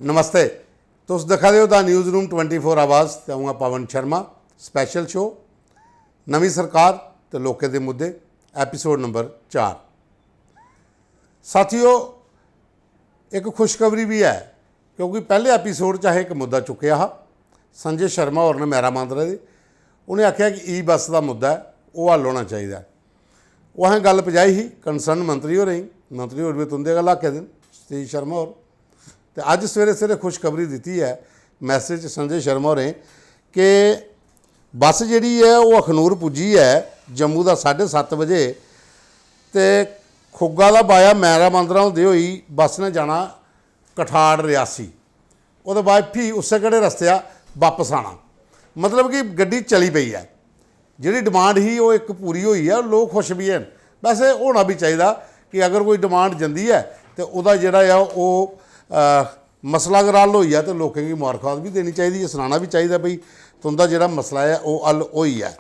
नमस्ते। तुस दिखा रहे हो द न्यूज़ रूम 24 आवाज़ ते हूँ पवन शर्मा। स्पैशल शो नवी सरकार ते लोकें दे मुद्दे एपीसोड नंबर 4। साथियों, एक खुशखबरी भी है क्योंकि पहले एपीसोड चाहे एक मुद्दा चुकया हा संजय शर्मा और ने मैरा मांदरा दे। उन्हें आख्या कि ई बस का मुद्दा है वह हल होना चाहिए। वो असें गल पजाई ही कंसर्न मंत्री होरें ही, मंत्री होर भी तुंदे गल आखे दिन सतीश शर्मा होर। तो अज सवेरे सवेरे खुशखबरी दी है मैसेज संजय शर्मा होरें कि बस जी है वो अखनूर पुजी है जम्मू का 7:30 बजे तो खुग्गा का बाया मैरा मांदरा होंदे होई बस ने जाना कठाड़ रियासी, वो बाद भी उस कड़े रस्ते वापस आना। मतलब कि गड्डी चली पई है। जी डिमांड ही वो एक पूरी हुई है, लोग खुश भी हैं। वैसे होना भी चाहिए कि अगर कोई डिमांड जाती है तो वह जोड़ा वो मसला अगर हल हो तो लोगों की मुबारकबाद भी देनी चाहिए, सुनाना भी चाहिए बई तुंदा जो मसला है वो हल हो है।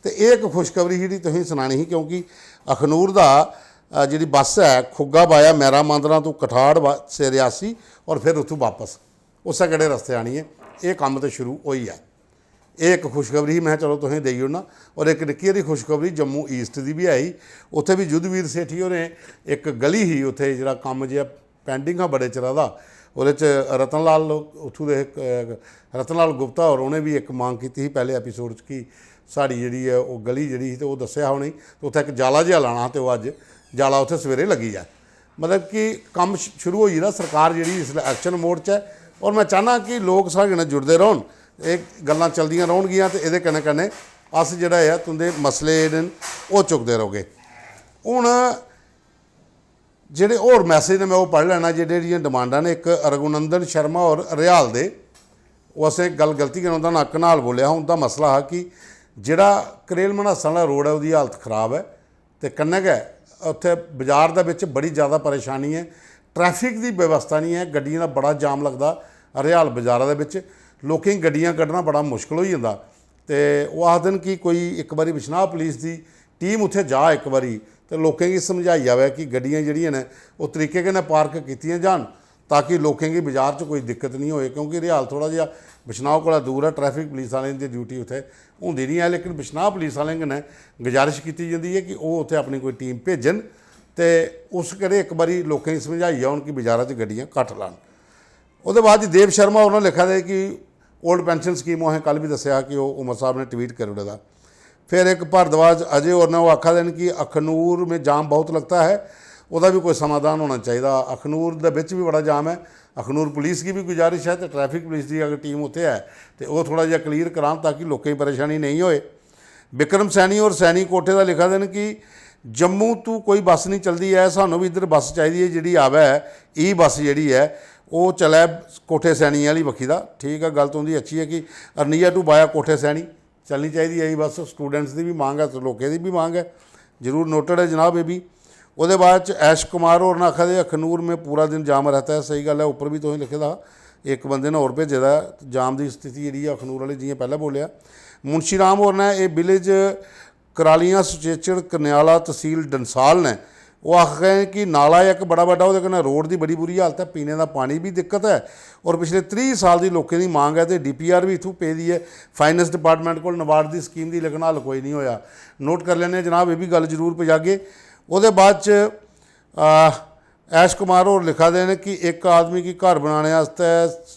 तो ये एक खुशखबरी ही तुसीं सुनानी ही क्योंकि अखनूर का जी बस है खुग्गा बाया मैरा मांदरा तो कठाड़ से रियासी और फिर उतों वापस उस कड़े रस्ते आनी है। ये काम तो शुरू हो है। ये एक खुशखबरी ही मैं चलो तुसें देई ओड़ना। और एक निक्की हारी खुशखबरी जम्मू ईस्ट की भी आई। उत्थे भी युद्धवीर सेठी होरें एक गली ही उत्थे जिहड़ा कम जिहा पेंडिंग है बड़े चिरा दा, उहदे च रतन लाल उत्थों दे रतन लाल गुप्ता और उन्हें भी एक मांग की थी पहले एपीसोड कि साड़ी जी है वो गली जी तो वह दसिया उन्हें तो उत्थे एक जाला जिहा लाना तो वह अज जाला उत्थे सवेरे लगी है। मतलब कि काम शुरू हो जाता। सरकार जी इसलिए एक्शन मोड च है और मैं चाहना कि लोग साढ़े कन्नै जुड़ते रहन, एक गल्लां चलदियां रहणगियां तो ये कन्नै कन्नै अस जिहड़ा है तुंदे मसले न वो चुकते रहोगे। हुण जेडे होर मैसेज ने मैं वो पढ़ लेना जेह्ड़ियां डिमांडां ने। एक रघुनंदन शर्मा और रियाल दे वो असें गल गलती कन्नै उंदा नक्क नाल बोलिया। उनका मसला है कि जिहड़ा करेल मनासा वाला रोड है उसकी हालत खराब है तो कन्नै गै उत्थे बाजार दे विच बड़ी ज़्यादा परेशानी है। ट्रैफिक की व्यवस्था नहीं है, गड्डियां दा बड़ा जाम लगदा रियाल बाजारा दे विच। लोकें गी गड्डियां कड्ढना बड़ा मुश्किल हो जाता। तो वह आखदे न कि कोई एक बारी बिश्नाह पुलिस की टीम उत्थे जा एक बारी तो लोगों की समझाई जाए कि गड्डियां जिहड़ियां ने वो तरीके कन्नै पार्क कीतियां जान ताकि लोगों की बाजार च कोई दिक्कत नहीं होए। क्योंकि रियाल थोड़ा जिहा बिश्नाह कोला दूर है, ट्रैफिक पुलिस वाले की ड्यूटी उत्थे होंदी नहीं है। लेकिन बिश्नाह पुलिस वाले कन्नै गुजारिश की जाती है कि वो उत्थे अपनी कोई टीम भेजन तो उस कड़े एक बारी लोगों की समझाई जाओ कि बाजारा च गड्डियां घट्ट लान। उसदे बाद देव शर्मा उन्होंने लिखा है कि ओल्ड पेंशन स्कीम असें कल भी दसिया कि वो उमर साहब ने ट्वीट कर ओड़े दा। फिर एक भारद्वाज अजय और ने वो आखा देन कि अखनूर में जाम बहुत लगता है, वह भी कोई समाधान होना चाहिए। अखनूर दे विच भी बड़ा जाम है। अखनूर पुलिस की भी गुजारिश है तो ट्रैफिक पुलिस की अगर टीम उत्थे है तो वह थोड़ा जिहा क्लीयर करान ताकि लोगों की परेशानी नहीं होए। बिक्रम सैनी और सैनी कोठे का लिखा देन कि जम्मू तो कोई बस नहीं चलती है, सानू भी इधर बस चाहिए जी आवे है ई बस जी है वो चलै कोठे सैनी वाली बखी का। ठीक है, गल तो उनकी अच्छी है कि अरनिया टू बाया कोठे सैनी चलनी चाहिए है बस। स्टूडेंट्स की भी मांग है, लोगों की भी मांग है, जरूर नोटेड है जनाब ये भी। उसदे बाद ऐश कुमार और आखा दे अखनूर में पूरा दिन जाम रहता है। सही गल है, ऊपर भी तुसें लिखे दा एक बंदे ने होर भेजे दा जाम की स्थिति जी अखनूर वाली जियां पहले बोलिया। मुंशी राम होर ने यह विलेज करालियां सुचेचड़ कन्याला तहसील डंसाल ने वो आख रहे हैं कि नाला एक बड़ा बड़ा वो रोड की बड़ी बुरी हालत है, पीने का पानी भी दिक्कत है और पिछले 30 साल की लोगों की मांग है। तो DPR भी इतों पे दी है फाइनेंस डिपार्टमेंट को नबार्ड की स्कीम की, लेकिन हल कोई नहीं होया। नोट कर लेने जनाब, ये भी गल जरूर पजागे। वो बाद ऐश कुमार होर लिखा दे कि एक आदमी की घर बनाने वास्ते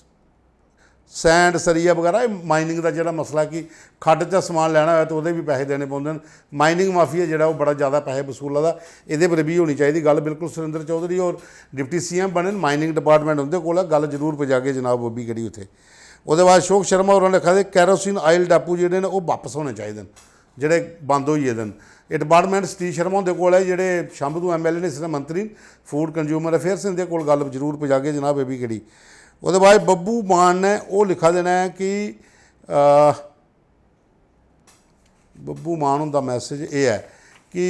सैंड सरिया वगैरह माइनिंग का जो मसला कि खड्ड च समान लैना हो तो वो भी पैसे देने पाते हैं। माइनिंग माफिया जो वो बड़ा ज़्यादा पैसे वसूलदा, ये पर भी होनी चाहिए गल। बिल्कुल सुरेंद्र चौधरी और डिप्टी CM बने माइनिंग डिपार्टमेंट उनके कोल गल जरूर पजागे जनाब वो भी कड़ी उत्थे। उसदे बाद अशोक शर्मा होरें लिखा दे कैरोसिन आयल डेपू जोड़े ने वो वापस होने चाहिए जोड़े बंद हो गए हैं। ये डिपार्टमेंट सतीश शर्मा उनके कोल है जोड़े शंभू MLA ने इसने मंत्री फूड कंज्यूमर अफेयर्स इनके कोल गल जरूर पजागे जनाब ये भी कड़ी। उसदे बाद बब्बू मान ने वो लिखा देना है कि बब्बू मान उनका मैसेज ये है कि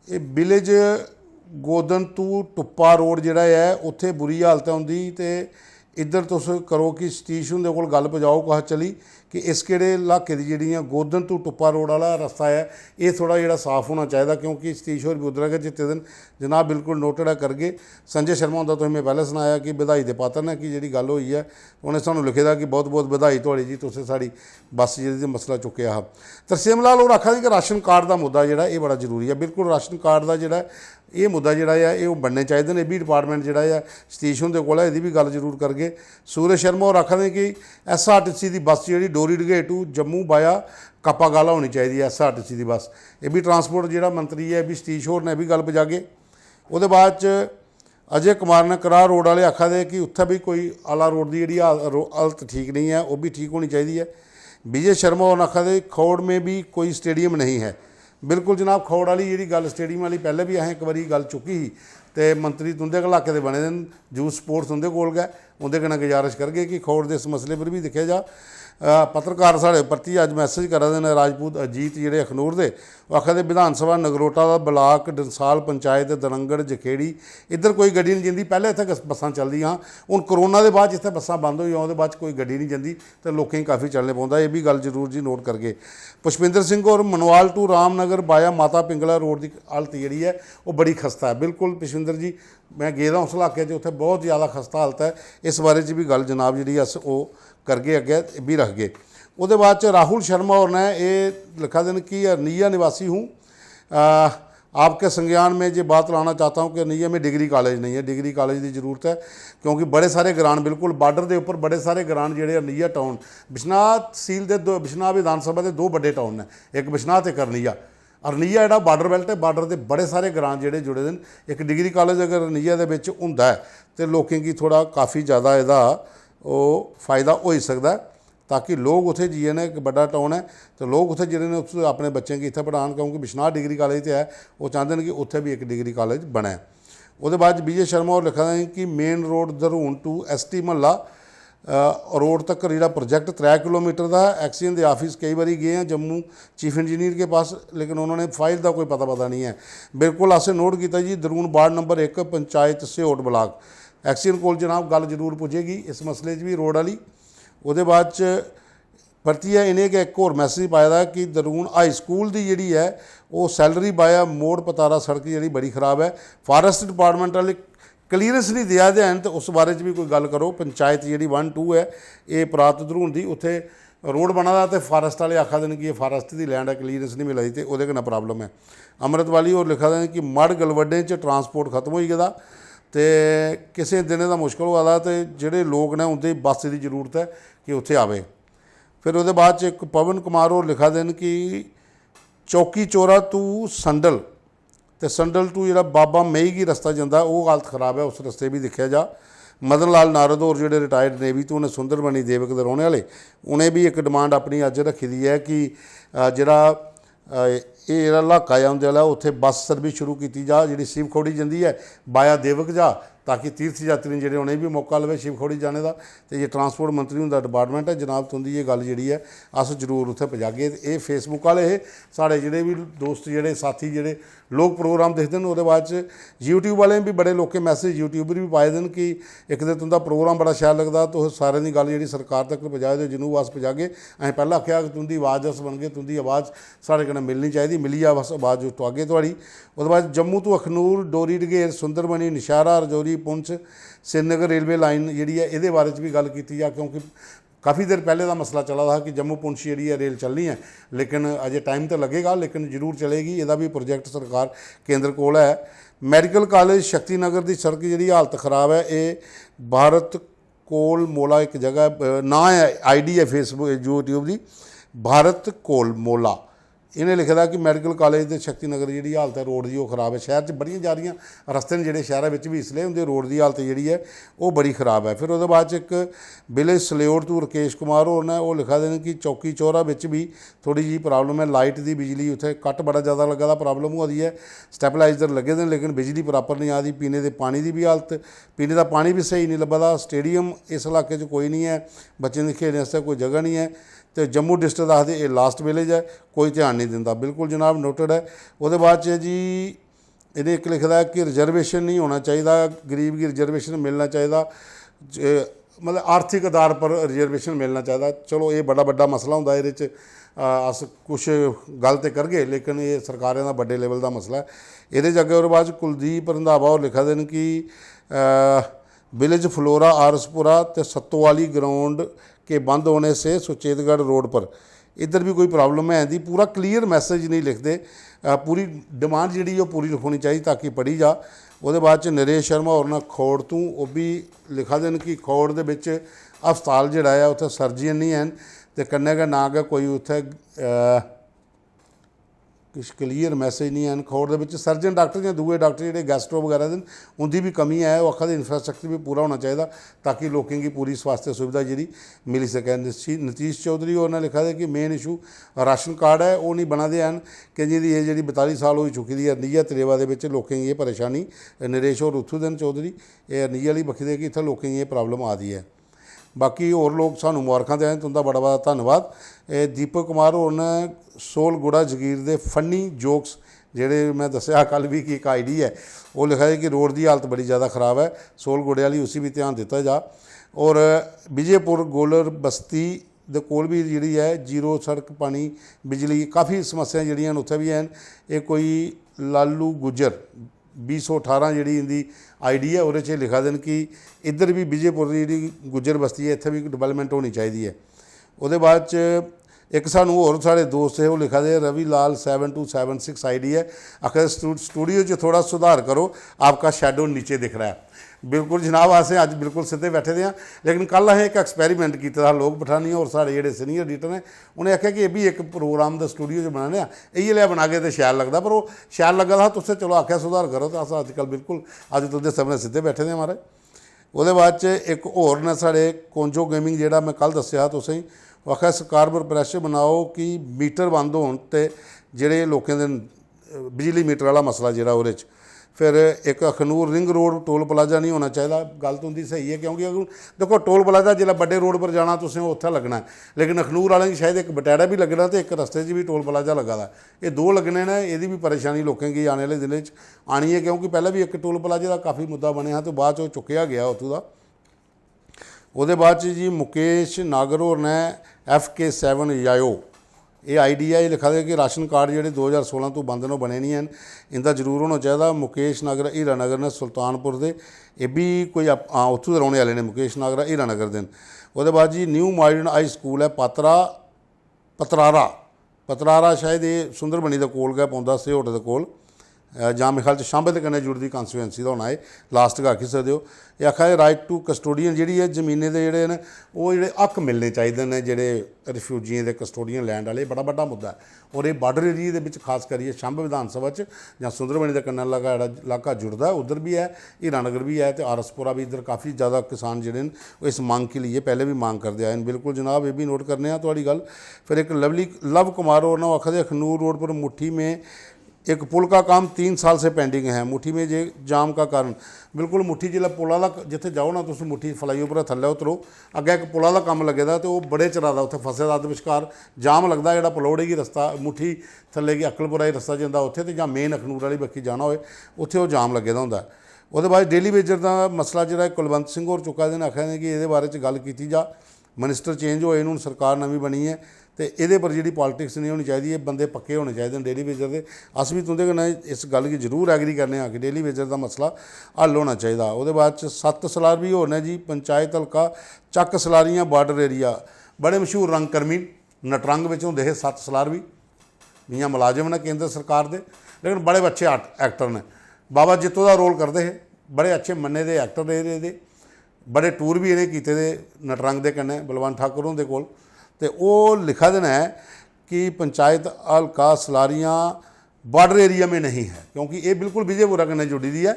ये विलेज गोदन टू टुप्पा रोड जोड़ा है उत्थे बुरी हालत है उनकी। तो इधर तुस करो कि सतीश हुंदे कोल गल पजाओ कुछ चली कि इस केड़े इलाके दी जेहड़ियां गोदन तो टुप्पा रोड वाला रस्ता है ये थोड़ा जिहड़ा साफ होना चाहिए, क्योंकि सतीश होर भी उद्धर गए जित्ते दिन जनाब बिल्कुल नोटेड है करगे। संजय शर्मा हुंदा तुसें मैं पहले सनाया कि बधाई दे पात्र ने कि जिहड़ी गल होई है उन्हें सानूं लिखे दा कि बहुत बहुत बधाई तुहाड़ी जी, तुसें साड़ी बस जिहड़ी मसला चुक्किया हा। तरसेम लाल होर आखा दे कि राशन कार्ड का मुद्दा जिहड़ा ये बड़ा जरूरी है। बिल्कुल राशन कार्ड का जिहड़ा ये मुद्दा जिहड़ा है ये बनने चाहिए ने, भी डिपार्टमेंट जिहड़ा है सतीश हुंदे कोल है, इहदी भी गल जरूर करगे। सूरज शर्मा होर आखा दे कि SRTC की बस जी डोरी डगे टू जम्मू बाया कापागाला होनी चाहिए SRTC की बस। ये भी ट्रांसपोर्ट जिहड़ा मंत्री है भी सतीश होर ने भी गल पजागे। उहदे बाद अजय कुमार ने करार रोड वाले आखा दे कि उत्थे भी कोई आला रोड की जिहड़ी हालत ठीक नहीं है, वो भी ठीक होनी चाहिए है। विजय शर्मा होर आखा दे खौड़ में भी कोई स्टेडियम नहीं है। बिल्कुल जनाब, खौड़ वाली जी गल स्टेडियम वाली पहले भी असें एक बारी गल चुकी ही, तो मंत्री तुंदे इलाके के बने दिन जूस स्पोर्ट्स उंदे कोल गए, उंदे कन्नै गुजारिश करगे कि खौड़ के इस मसले पर भी दिक्खेआ जा। पत्रकार साढ़े प्रति अज मैसेज करा दे राजपूत अजीत जिहड़े अखनूर दे, आखा दे विधान सभा नगरोटा का ब्लाक डंसाल पंचायत दरंगड़ जखेड़ी इधर कोई गड्डी नहीं जंदी। पहले इत्थे बसां चलदियां, हुण करोना के बाद जिथे बसां बंद होई उहदे बाद कोई गड्डी नहीं जंदी तो लोकें काफ़ी चलने पौंदा। ये भी गल जरूर जी नोट करगे। पुष्पिंदर सिंह और मनवाल टू रामनगर बाया माता पिंगला रोड की हालत जी है वो बड़ी खस्ता है। बिल्कुल पुष्पिंदर जी, मैं गेदा उस इलाके उत्थे बहुत ज़्यादा खस्ता हालत है। इस बारे भी गल जनाब जी अस वो करगे अगे भी रखगे। उसदे बाद राहुल शर्मा और ने ये लिखा देन कि अरनिया निवासी हूँ, आपके संज्ञान में ये बात लाना चाहता हूँ कि अरनिया में डिग्री कॉलेज नहीं है। डिग्री कॉलेज की जरूरत है, क्योंकि बड़े सारे ग्रां बिल्कुल बार्डर के उपर बड़े सारे ग्रां जोड़े अरनिया टाउन बिश्नाह तहसील के बिश्नाह विधान सभा के दो बड़े टाउन ने, एक बिश्नाह तो एक अरनिया। अरनिया जोड़ा बार्डर बेल्ट है, बार्डर के बड़े सारे ग्रां जोड़े जुड़े दिन। एक डिग्री कॉलेज अगर अरनिया के होंदा है तो लोगों की थोड़ा काफ़ी ज़्यादा यदा वो फ़ायदा हो ही सकता है, ताकि लोग उत्थे जीए ने। एक बड़ा टाउन है तो लोग उत्थे जिहड़े ने उत्थे अपने बच्चों की इत्थे पढ़ान, क्योंकि बिश्नाह डिग्री कॉलेज तो है, वो चाहते हैं कि उत्थे भी एक डिग्री कॉलेज बने। उसके बाद विजय शर्मा और लिखा है कि मेन रोड धरून टू ST महला रोड तक जो प्रोजेक्ट 3 किलोमीटर का है। एक्सीजन के ऑफिस कई बार गए हैं जम्मू चीफ इंजीनियर के पास, लेकिन उन्होंने फाइल का कोई पता नहीं है। बिल्कुल असें नोट किया जी दरून ward number 1 panchayat Sihot block XEN कोल जनाब गल जरूर पुजेगी इस मसले भी रोड वाली। उसदे बाद परतियै इन्हें एक होर मैसेज पाया था कि दरून हाई स्कूल की जी है वो सैलरी बाया मोड़ पतारा सड़क जी बड़ी खराब है। फॉरेस्ट डिपार्टमेंट वाले क्लीयरेंस नहीं दिया ध्यान, तो उस बारे भी कोई गल करो। पंचायत जी 1 2 है ये प्रात धरून की, उत्थे रोड बना दा तो फॉरेस्ट वाले आखा देन कि ये फॉरेस्ट की लैंड है, क्लीयरेंस नहीं मिला दी, तो वो कन्नै प्रॉब्लम है। अमृत वाली और लिखा देन कि मड़ गलवड्डे ट्रांसपोर्ट खत्म हो गया तो किसी दिन का मुश्किल होआ, तो जोड़े लोग ने उनकी बस की जरूरत है कि उत्थे आवे। फिर उसदे बाद एक पवन कुमार और लिखा देन कि चौकी चोरा टू संडल तो संडल टू जो बाबा मई की रस्ता जाता वो हालत खराब है, उस रस्ते भी देखा जा। मदन लाल नारद और जोड़े रिटायर्ड नेवी तो उन्हें सुंदरबनी देवक के रहने वाले उन्हें भी एक डिमांड अपनी अज रखी दी है कि जोड़ा ये इलाका है उनके वाला उत्थे बस सर्विस शुरू की जा जी शिवखोड़ी जाती है बाया देवक जा, ताकि तीर्थ यात्री जोड़े उन्हें भी मौका लवे शिवखोड़ी जाने का। तो ये ट्रांसपोर्ट मंत्री उनका डिपार्टमेंट है जनाब, तुंदी ये गल जी है अस जरूर उत्थे पजागे। ये फेसबुक वाले साढ़े जोड़े भी दोस्त जोड़े साथी जोड़े लोग प्रोग्राम देखते हैं। वो बाद यूट्यूब वाले भी बड़े लोग मैसेज यूट्यूबर भी पाए दिन कि एक दिन तुंदा प्रोग्राम बड़ा शैल लगता, तो सारे की गल जी सरकार तक पजाए दो, जिन्होंने अस पजागे। अं पहले आख्या कि तुंदी आवाज़ अस बन गए, तुंदी आवाज़ साढ़े कन्नै मिलनी चाहिए, मिली आ बस आवाज़ उठवागे थोड़ी। उसके बाद जम्मू तो अखनूर डोरी डगेर सुंदरबनी नशारा रजौरी पुंछ श्रीनगर रेलवे लाइन जी है ये बारे भी गल की जा, क्योंकि काफ़ी देर पहले का मसला चला था कि जम्मू पुंछ जी है रेल चलनी है, लेकिन अजे टाइम तो लगेगा, लेकिन जरूर चलेगी। यदा भी प्रोजेक्ट सरकार केंद्र कोल है। मैडिकल कॉलेज शक्ति नगर की सड़क जी हालत खराब है। ये भारत कोल मोला एक जगह ना है, ID है फेसबुक यूट्यूब की भारत कोल मोला, इन्हें लिखे था कि मैडिकल कॉलेज के शक्ति नगर जी हालत है रोड की वो खराब है। शहर बड़िया जा रही रस्ते ने जोड़े शहर भी इसलिए उनके रोड की हालत जी है वो बड़ी खराब है। फिर वो बाद एक विलेज सलेौर तो राकेश कुमार होर ने वो लिखा देन कि चौकी चौरा भी थोड़ी जी प्रॉब्लम है, लाइट की बिजली उत्थे कट बड़ा ज़्यादा लगा प्रॉब्लम हो रही है। स्टैबलाइजर लगे दे लेकिन बिजली प्रॉपर नहीं आती। पीने के पानी की भी हालत, पीने का पानी भी सही नहीं लभदा। स्टेडियम इस इलाके कोई नहीं है, बच्चों के खेलने वास्ते कोई जगह नहीं है। तो जम्मू डिस्ट्रिक्ट आखते ये लास्ट विलेज है, कोई ध्यान नहीं दिंदा। बिल्कुल जनाब नोटेड है। वो बाद जी इन्हें एक लिखता है कि रिजर्वेशन नहीं होना चाहिए, गरीब की रिजर्वेशन मिलना चाहिए। मतलब आर्थिक आधार पर रिजर्वेशन मिलना चाहिए। चलो ये बड़ा बड़ा मसला होंदा, ये अस कुछ गल तो करगे, लेकिन ये सरकारें का बड़े लेवल का मसला है। ये अगे और बाद कुलदीप रंधावा और लिखा देन कि विलेज फ्लोरा आरसपुरा तो सत्तोवाली ग्राउंड के बंद होने से सुचेतगढ़ रोड पर इधर भी कोई प्रॉब्लम है दी। पूरा क्लीयर मैसेज नहीं लिखते, पूरी डिमांड जी पूरी होनी चाहिए ताकि पढ़ी जा। वो बाद नरेश शर्मा और ना खौड़ तू वो भी लिखा देन कि खौड़ दे विच हस्पताल जोड़ा है उत्थे सर्जन नहीं हैं, तो कन्नै गै ना गै कोई उत्थे कुछ क्लीयर मैसेज नहीं है। खौड़ दे विच सर्जन डॉक्टर या दूए डॉक्टर जिहड़े गैस्ट्रो वगैरह दिन उनकी भी कमी है। वो आखा दे इंफ्रास्ट्रक्चर भी पूरा होना चाहिए ताकि लोगों की पूरी स्वास्थ्य सुविधा जी मिली सके। नीतीश चौधरी और ने लिखा है कि मेन इशू राशन कार्ड है वो नहीं बना दे हैं कि जिंदी एज जी 42 साल हो चुकी दी है। नीया तलेवा के लोगों की ये परेशानी नरेश और उत्थू दिन चौधरी ये नीया वाली बखी दे कि इतना लोगों की ये प्रॉब्लम आ रही है। बाकी होर लोग सानू मुबारकां दें, तुंदा बड़ा बड़ा धन्नवाद। दीपक कुमार होर ने सोलगुड़ा जगीर दे फनी जोक्स जेह्ड़े मैं दस्सेआ कल भी कि एक आईडी है वो लिखा है कि रोड की हालत बड़ी ज़्यादा ख़राब है, सोलगुड़े वाली उसी भी ध्यान दिता जा। और विजयपुर गोलर बस्ती दे कोल भी जी है जीरो सड़क पानी बिजली काफ़ी समस्या जिहड़ियां उत्थे भी हैं। ये कोई लालू गुजर 2018 जी इनकी आईडी है, और लिखा देन कि इधर भी विजयपुर की जी गुजर बस्ती है इत्थे भी डिवेलपमेंट होनी चाहिए है। वो बाद एक सानू होर साढ़े दोस्त है वो लिखा दे रवि लाल 7276 आईडी है, आखिर स्टूडियो च थोड़ा सुधार करो, आपका शैडो नीचे दिख रहा है। बिल्कुल जनाब, असें अज बिल्कुल सीधे बैठे दे हैं, लेकिन कल असें एक एक्सपैरीमेंट किया लोग पठानी और साढ़े जोड़े सीनियर एडिटर ने उन्हें आख्या कि यह भी एक प्रोग्राम द स्टूडियो च बनाने इयै लिया बना के तो शैल लगता, पर वो शैल लगा था तुसें चलो आख्या सुधार करो, तो अस अजकल बिल्कुल अज तुंदे सामने सीधे बैठे दे महाराज। वो बाद एक होर ने साढ़े कोंजो गेमिंग जोड़ा मैं कल दस्या तुसें आख्या सरकार पर प्रैशर बनाओ कि मीटर बंद हो जोड़े लोगों के बिजली मीटर वाला मसला जोड़ा वो। फिर एक Akhnoor ring road toll plaza नहीं होना चाहिए, गल तो उनकी सही है क्योंकि देखो टोल प्लाजा जो बड़े रोड पर जाना तुसें उत्थे लगना है, लेकिन अखनूर वाले शायद एक बटैड़ा भी लगना तो एक रस्ते भी टोल प्लाजा लगा दा, ये दो लगने ने। ये भी परेशानी लोगों की आने वाले दिनों आनी है क्योंकि पहले भी एक टोल प्लाजे का काफ़ी मुद्दा बनया तो बाद चुकया गया उत्थों का। वो बाद जी मुकेश नागर होर ने FK7 यायो ये आईडी है, ये लिखा है कि राशन कार्ड जोड़े 2016 तो बंद ने बने नहीं हैं, इनका जरूर होना चाहिए। मुकेश नागर हीरानगर ने सुल्तानपुर के ये भी कोई उत्थों के रहने वाले ने मुकेश नागर हीरानगर दिन। वो बाद जी न्यू मॉडर्न हाई स्कूल है पतरारा शायद ये सुंदरबनी के कोल गै पौंदा सिहोट के कोल, जां मेरे ख्याल शांबे के कन्नै जुड़दी कॉन्स्टिट्यूएंसी का होना है, लास्ट का आखी सकते हो। ये आखा है राइट टू कस्टोडियन जी है जमीने के जोड़े ने वो जोड़े हक मिलने चाहिए ने जोड़े रिफ्यूजिएं के कस्टोडियन लैंड वाले, बड़ा बड़ा मुद्दा है। और ये बार्डर एरिए के खास करिए शांब विधान सभा या सुंदरबनी के कन्नै लगा इलाका जुड़ता है, उधर भी है, हीरानगर भी है, तो आरसपुरा भी, इधर काफ़ी ज़्यादा किसान जोड़े इस मांग के लिए पहले भी मांग करते आए हैं। बिल्कुल जनाब, ये भी नोट करने थोड़ी गल। फिर एक लव कुमार और ना आखा अखनूर रोड पर मुट्ठी में एक पुल का काम 3 साल से पेंडिंग है, मुट्ठी में जे जाम का कारण। बिल्कुल मुट्ठी जिला पुल वाला जिथे जाओ ना तुम मुट्ठी फ्लाईओवर थल्ले उतरो अगे एक पुल वाला काम लगे तो वो बड़े चरा दा उत्थे फसे दा विचकार जाम लगता जोड़ा पलौड़ेगी रस्ता मुट्ठी थल्ले की अकलपुरा ही रस्ता जाता उत्थे तो जां मेन अखनूर वाली बक्खी जाना होए उत्थे वो जाम लगे दा हुंदा। वो बाद डेली वेजर का मसला जो कुलवंत सिंह होर चुका देने आखिया ने कि ये बारे गल की जा, मिनिस्टर चेंज होए हूँ सरकार नवी बनी है तो ये पर जी पॉलिटिक्स नहीं होनी चाहिए, ये बंदे पक्के होने चाहिए डेली वेजर के। अस भी तुंदे कन्नै इस गल की जरूर एग्री करने कि डेली वेजर का मसला हल होना चाहिए। वो बाद सत्त सलार भी होर ने जी पंचायत हल्का चक सलारियां बार्डर एरिया, बड़े मशहूर रंगकर्मी नटरंग में होंगे है सत्त सलार भी, मियाँ मुलाजिम ने केंद्र सरकार के, लेकिन बड़े अच्छे एक्टर ने, बाबा जित्तो का रोल करते हैं, बड़े अच्छे मन्ने दे एक्टर रहे दे, बड़े टूर भी इन्हें किए दे नटरंग के कन्नै बलवंत ठाकुर होंदे कोल। तो वो लिखा देना है कि पंचायत हल्का सलारियाँ बार्डर एरिया में नहीं है क्योंकि ये बिल्कुल विजयपुरा कन्नै जुड़ी दी है,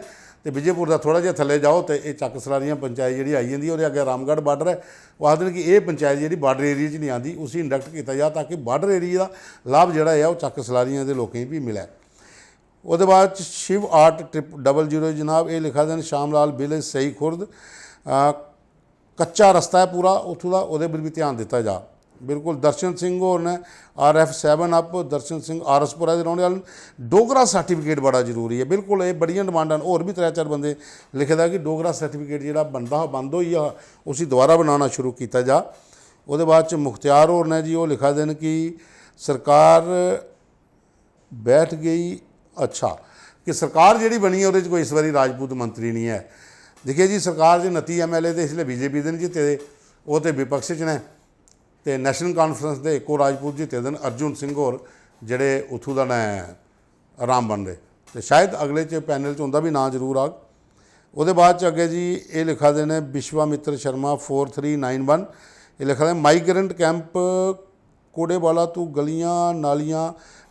तो विजयपुर का थोड़ा जिहा थल्ले जाओ तो ये चक सलारियाँ पंचायत जी आई जाती है और अगे रामगढ़ बार्डर है। वो आखते हैं कि ये पंचायत जी बार्डर एरिया च नहीं आती, उसी इंडक्ट किया जा ताकि बार्डर एरिया का लाभ जोड़ा है वो चक सलारियाँ के लोगों भी मिले। वो बाद शिव आर्ट ट्रिप 00 जनाब ये लिखा देन श्याम लाल विलेज सही खुर्द कच्चा रस्ता है पूरा उतों का, वो पर भी ध्यान दिता जा। बिल्कुल दर्शन सिंह होर ने RF 7 अप, दर्शन सिंह RSपुरा के रौहने वाले न। डोगरा सर्टिफिकेट बड़ा जरूरी है, बिल्कुल ये बड़ियां डिमांडां न। होर भी 3-4 बंदे लिखे दा कि डोगरा सर्टिफिकेट जिहड़ा बनदा हा बंद होई आ, उसी दोबारा बनाना शुरू किया जा। ਉਹਦੇ ਬਾਅਦ ਚ मुख्तियार होर ने जी वो लिखा देन कि सरकार बैठ गई, अच्छा कि सरकार जी बनी है वो कोई इस बारी राजपूत मंत्री नहीं है। देखिए जी सरकार च 29 MLA तो इसलिए BJP दे नहीं जिते, वो तो विपक्ष च ने, तो नैशनल कानफ्रेंस के एको राजपूत जिते दिन अर्जुन सिंह होर जोड़े उतों का ने राम बन रहे, तो शायद अगले च पैनल च उनका भी नाम जरूर आग। वो बाद च अगे जी ये लिखा देने विश्वामित्र शर्मा 4391, ये लिखा है माइग्रेंट कैंप कोडेवाला तू गलियां नालियां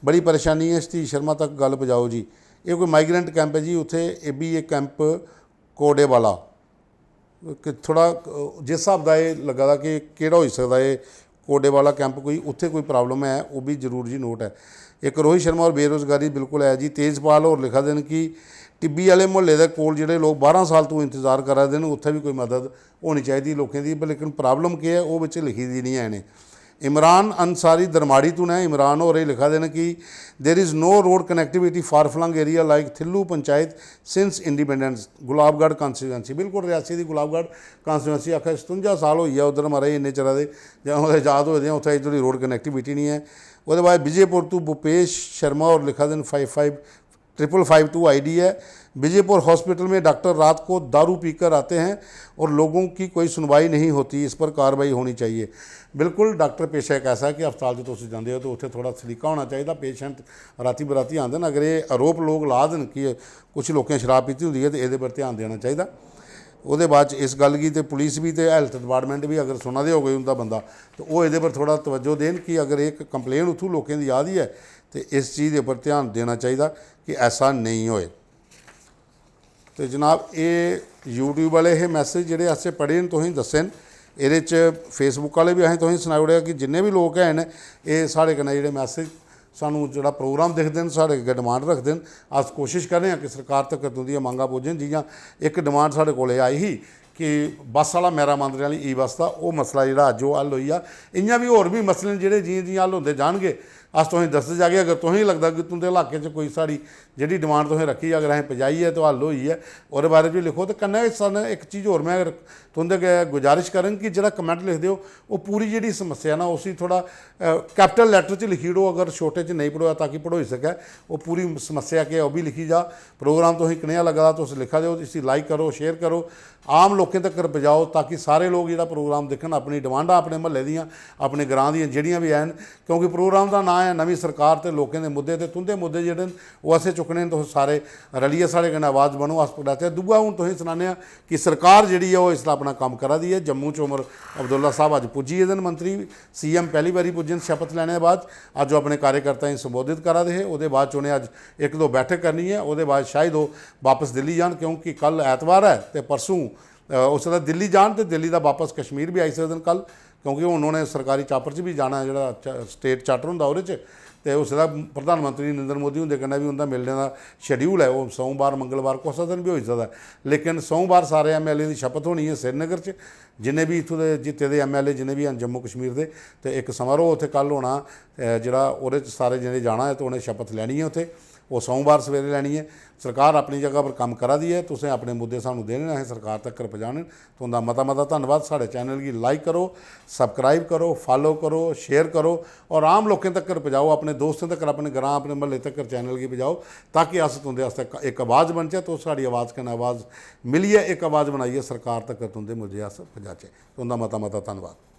बड़ी परेशानी है, सतीश शर्मा तक गल पजाओ जी। ये कोई माइग्रेंट कैंप है जी, उत्थे ये भी एक कैंप कोडेवाला कि थोड़ा जिस हिसाब का ये लगा था कि केड़ा हो सकता है कोडेवाला कैंप, कोई उत्थे कोई प्रॉब्लम है, वो भी जरूर जी नोट है। एक रोहित शर्मा और बेरोज़गारी बिल्कुल है जी। तेजपाल और लिखा देन कि टिब्बी वाले मुहल्ले के कोल जिहड़े लोग 12 साल तो इंतजार करा दे उत्थे भी कोई मदद होनी चाहिए लोगों की, लेकिन प्रॉब्लम क्या है वो विच लिखी दी नहीं है इन्हें। इमरान अंसारी दरमाड़ी तू ने इमरान हो रहे लिखा देन कि there is no road connectivity far flung area like Thillu panchayat since independence Gulabgarh constituency. बिल्कुल रियासी की गुलाबगढ़ कॉन्स्टिट्यूएंसी आखिर 57 साल हो गया उधर मारे इन्ने चिर के जब आज़ाद होए हैं, उत्थे इधर रोड कनैक्टिविटी नहीं है। वो बाद विजयपुर तू भूपेश शर्मा और लिखा देन 5552 ID है। विजयपुर हॉस्पिटल में डॉक्टर रात को दारू पीकर आते हैं और लोगों की कोई सुनवाई नहीं होती, इस पर कार्रवाई होनी चाहिए। बिल्कुल डॉक्टर पेशा एक ऐसा है कि अस्पताल जो तुम जाते हो तो उत्थे थोड़ा सलीका होना चाहिए। पेशेंट राती बराती आते हैं, अगर ये आरोप लोग ला देन कि कुछ लोगों शराब पीती होंगी है तो ये पर ध्यान देना चाहिए। वो बाद इस गल की तो पुलिस भी तो हैल्थ डिपार्टमेंट भी अगर सुना दे हो गए उनका बंदा तो वो ये पर थोड़ा तवज्जो देन कि अगर एक कंप्लेन उतों लोगों की आ रही है तो इस चीज़ के पर ध्यान देना चाहिए कि ऐसा नहीं होए। तो जनाब ये यूट्यूब वाले ये मैसेज जोड़े असें पढ़े तुम दसे न, ये फेसबुक वाले भी असें तुम सुनाई ओड़ेआ कि जिन्ने भी लोग हैं ये साढ़े कन्नै जोड़े मैसेज सानू जो प्रोग्राम देखते हैं साढ़े अगे डिमांड रखते हैं। अस कोशिश कर रहे हैं कि सरकार तक तुंदियां मंगां पुजन। जियां एक डिमांड साढ़े कोल आई ही कि बस वाला मेरा मांदरे वाली ई बस का वो मसला जो अज वो हल होई आ। इयां भी होर भी मसले जोड़े जियां जियां हल होंदे जाणगे अस तुसें दसदे जागे। अगर तुसें लगता कि तुंदे इलाके च कोई साड़ी जी डिमांड तुसें रखी अगर असें पजाई है तो हल होई है और बारे भी लिखो। तो कन्नै सन एक चीज़ होर मैं तुंदे अग्गें गुजारिश करन कि जो कमेंट लिखदे हो वो पूरी जी समस्या ना उसी थोड़ा कैपिटल लैटर च लिखी ओड़ो, अगर छोटे च नहीं पढ़ोया ताकि पढ़ोई सकै। वो पूरी समस्या क्या है वो भी लिखी जा। प्रोग्राम तुसें कनेहा लगा तुस लिखा दो, इसी लाइक करो शेयर करो, आम लोगों तक पजाओ ताकि सारे लोग जो प्रोग्राम देखन अपनी डिमांडां अपने महल्ले दियां अपने ग्रां दियां जिहड़ियां भी हैं। क्योंकि प्रोग्राम का नाम है नवीं सरकार तो लोगों के मुद्दे तो तुंदे मुद्दे जोड़े वो असें चुकने तुस सारे रलिए साढ़े कन्नै आवाज़ बनो अस पढ़ाते। दूआ हूँ तुसें सुनाने कि सरकार जी है इसका अपना काम करा दी है। जम्मू च उमर अब्दुल्ला साहब अज पुज्जी गेदे न मंत्री, CM पहली बारी पुज्जे शपथ लैने के बाद अज अपने कार्यकर्ताएं संबोधित करा दे। वो बाद उन्हें अज 1-2 बैठक करनी है, वो बाद शायद वो वापस दिल्ली जान क्योंकि कल ऐतवार है तो परसों उस दिल्ली जान तो दिल्ली का वापस कश्मीर भी आई सकते हैं कल, क्योंकि उन्होंने सरकारी चापर च भी जाना है जो स्टेट चार्टर होंगे वो तो उसका प्रधानमंत्री नरेंद्र मोदी होंगे कन्नै भी उनका मिलने का शेड्यूल है। वो सोमवार मंगलवार कुछ दिन भी हो सकता है, लेकिन सोमवार सारे MLA की शपथ होनी है श्रीनगर च। जिन्हें भी इतों के जिते दे MLA जिन्हें भी हैं जम्मू कश्मीर के, तो एक समारोह उत्थे कल होना जोड़ा वो सारे जिन्हें जाना है तो उन्हें शपथ लैनी है उत्थे, वो सोमवार सवेरे लैनी है। सरकार अपनी जगह पर काम करा दी है, तुसें अपने मुद्दे सानू देने असें सरकार तक पहुँचाने। तो उनका मता मता धन्यवाद। साढ़े चैनल की लाइक करो, सबसक्राइब करो, फॉलो करो, शेयर करो और आम लोगों तक पहुँचाओ, अपने दोस्तों तक अपने ग्रां अपने महल्ले तक चैनल की पहुँचाओ ताकि अस तुंदे आस्ते एक आवाज़ बनचे। तो साड़ी आवाज़ कन्नै आवाज़ मिलिए, एक आवाज़ बनाइए सरकार तक तुंदे मुद्दे अस पहुँचाचे। तो उनका मता मता धन्यवाद।